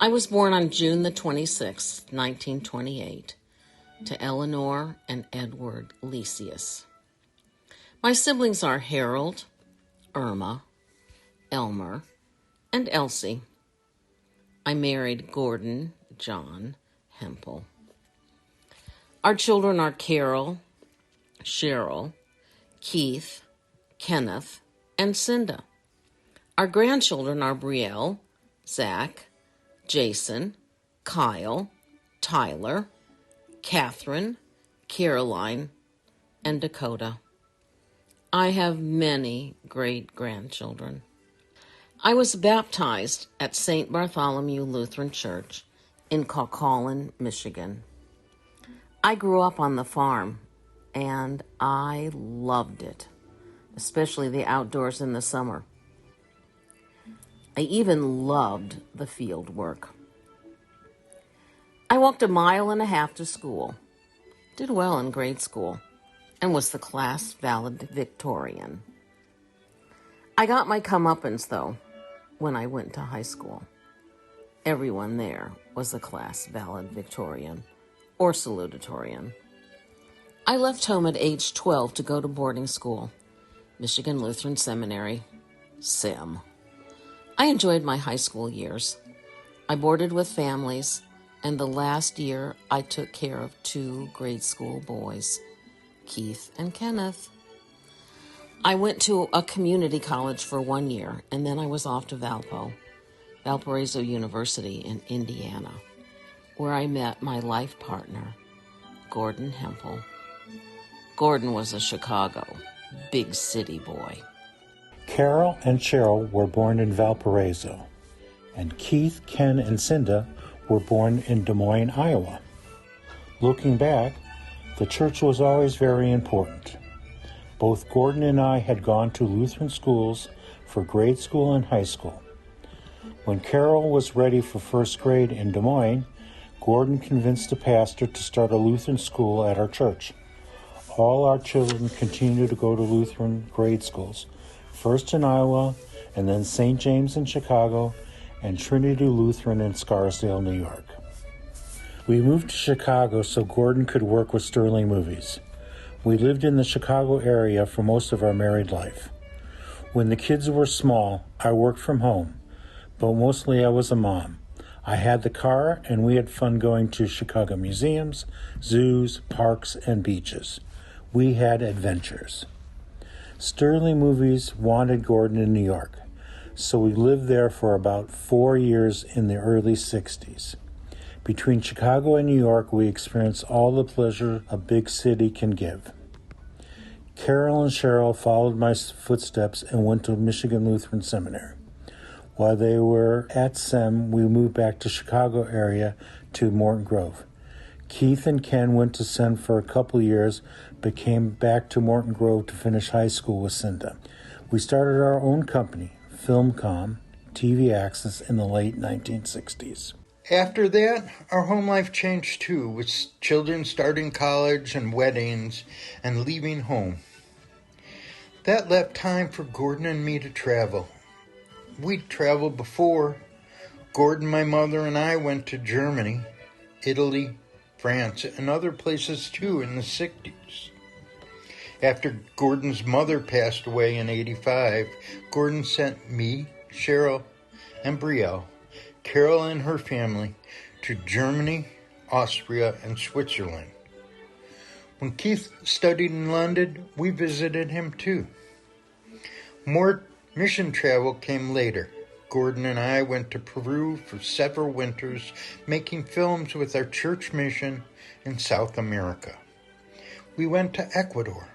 I was born on June the 26th, 1928, to Eleanor and Edward Lesius. My siblings are Harold, Irma, Elmer, and Elsie. I married Gordon John Hempel. Our children are Carol, Cheryl, Keith, Kenneth, and Cinda. Our grandchildren are Brielle, Zach, Jason, Kyle, Tyler, Catherine, Caroline, and Dakota. I have many great-grandchildren. I was baptized at St. Bartholomew Lutheran Church in Cauquelin, Michigan. I grew up on the farm, and I loved it, especially the outdoors in the summer. I even loved the field work. I walked 1.5 miles to school, did well in grade school, and was the class valedictorian. I got my comeuppance, though, when I went to high school. Everyone there was a class valedictorian or salutatorian. I left home at age 12 to go to boarding school, Michigan Lutheran Seminary, SIM. I enjoyed my high school years. I boarded with families, and the last year I took care of 2 grade school boys, Keith and Kenneth. I went to a community college for 1 year, and then I was off to Valparaiso University in Indiana, where I met my life partner, Gordon Hempel. Gordon was a Chicago, big city boy. Carol and Cheryl were born in Valparaiso, and Keith, Ken, and Cinda were born in Des Moines, Iowa. Looking back, the church was always very important. Both Gordon and I had gone to Lutheran schools for grade school and high school. When Carol was ready for first grade in Des Moines, Gordon convinced the pastor to start a Lutheran school at our church. All our children continued to go to Lutheran grade schools, first in Iowa, and then St. James in Chicago, and Trinity Lutheran in Scarsdale, New York. We moved to Chicago so Gordon could work with Sterling Movies. We lived in the Chicago area for most of our married life. When the kids were small, I worked from home, but mostly I was a mom. I had the car, and we had fun going to Chicago museums, zoos, parks, and beaches. We had adventures. Sterling Movies wanted Gordon in New York, so we lived there for about 4 years in the early 60s. Between Chicago and New York, we experienced all the pleasure a big city can give. Carol and Cheryl followed my footsteps and went to Michigan Lutheran Seminary. While they were at SEM, we moved back to Chicago area to Morton Grove. Keith and Ken went to SEM for a couple years, but came back to Morton Grove to finish high school with Cinda. We started our own company, Filmcom, TV Access, in the late 1960s. After that, our home life changed too, with children starting college and weddings and leaving home. That left time for Gordon and me to travel. We'd traveled before. Gordon, my mother, and I went to Germany, Italy, France, and other places too in the 60s. After Gordon's mother passed away in 85, Gordon sent me, Cheryl, and Brielle, Carol and her family, to Germany, Austria, and Switzerland. When Keith studied in London, we visited him too. More mission travel came later. Gordon and I went to Peru for several winters, making films with our church mission in South America. We went to Ecuador,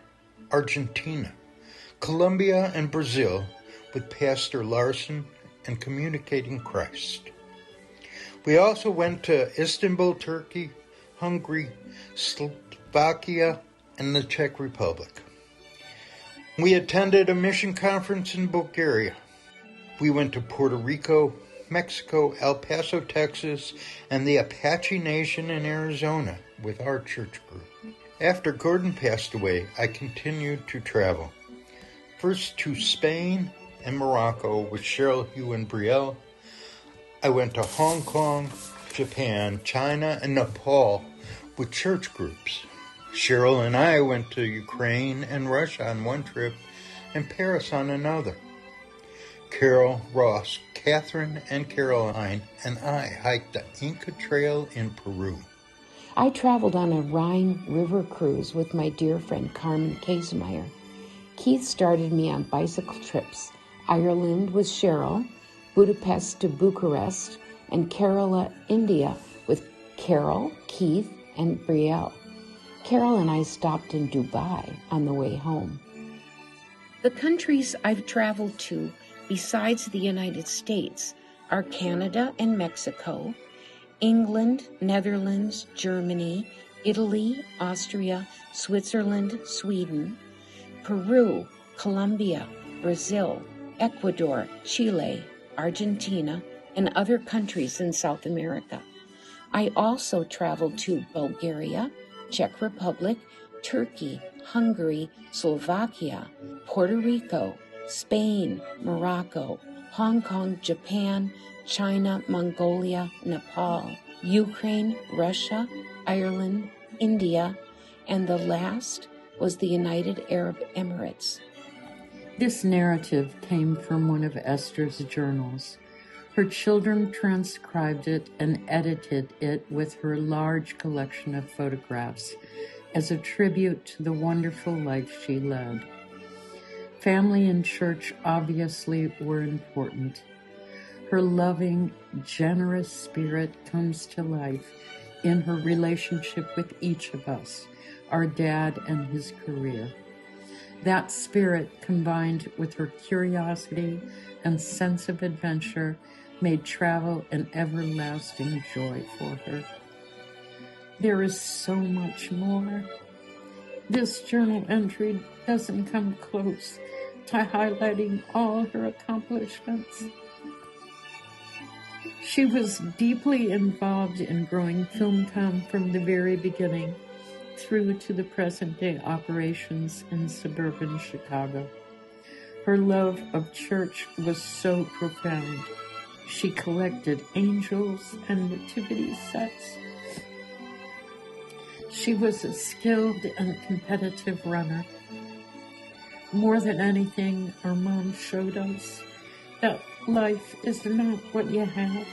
Argentina, Colombia, and Brazil with Pastor Larson and Communicating Christ. We also went to Istanbul, Turkey, Hungary, Slovakia, and the Czech Republic. We attended a mission conference in Bulgaria. We went to Puerto Rico, Mexico, El Paso, Texas, and the Apache Nation in Arizona with our church group. After Gordon passed away, I continued to travel. First to Spain and Morocco with Cheryl, Hugh, and Brielle. I went to Hong Kong, Japan, China, and Nepal with church groups. Cheryl and I went to Ukraine and Russia on one trip and Paris on another. Carol, Ross, Catherine, and Caroline and I hiked the Inca Trail in Peru. I traveled on a Rhine River cruise with my dear friend Carmen Kasemeyer. Keith started me on bicycle trips, Ireland with Cheryl, Budapest to Bucharest, and Kerala, India with Carol, Keith, and Brielle. Carol and I stopped in Dubai on the way home. The countries I've traveled to besides the United States are Canada and Mexico, England, Netherlands, Germany, Italy, Austria, Switzerland, Sweden, Peru, Colombia, Brazil, Ecuador, Chile, Argentina, and other countries in South America. I also traveled to Bulgaria, Czech Republic, Turkey, Hungary, Slovakia, Puerto Rico, Spain, Morocco, Hong Kong, Japan, China, Mongolia, Nepal, Ukraine, Russia, Ireland, India, and the last was the United Arab Emirates. This narrative came from one of Esther's journals. Her children transcribed it and edited it with her large collection of photographs as a tribute to the wonderful life she led. Family and church obviously were important. Her loving, generous spirit comes to life in her relationship with each of us, our dad and his career. That spirit, combined with her curiosity and sense of adventure, made travel an everlasting joy for her. There is so much more. This journal entry doesn't come close to highlighting all her accomplishments. She was deeply involved in growing FilmCom from the very beginning through to the present-day operations in suburban Chicago. Her love of church was so profound. She collected angels and nativity sets. She was a skilled and competitive runner. More than anything, our mom showed us that life is not what you have,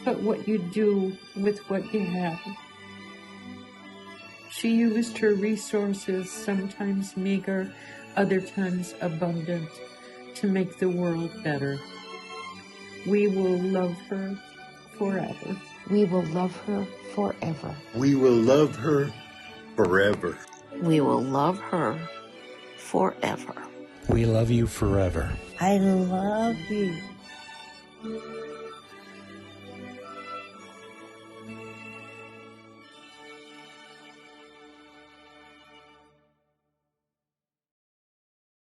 but what you do with what you have. She used her resources, sometimes meager, other times abundant, to make the world better. We will love her forever. We will love her forever. We will love her forever. We will love her forever. We love you forever. I love you.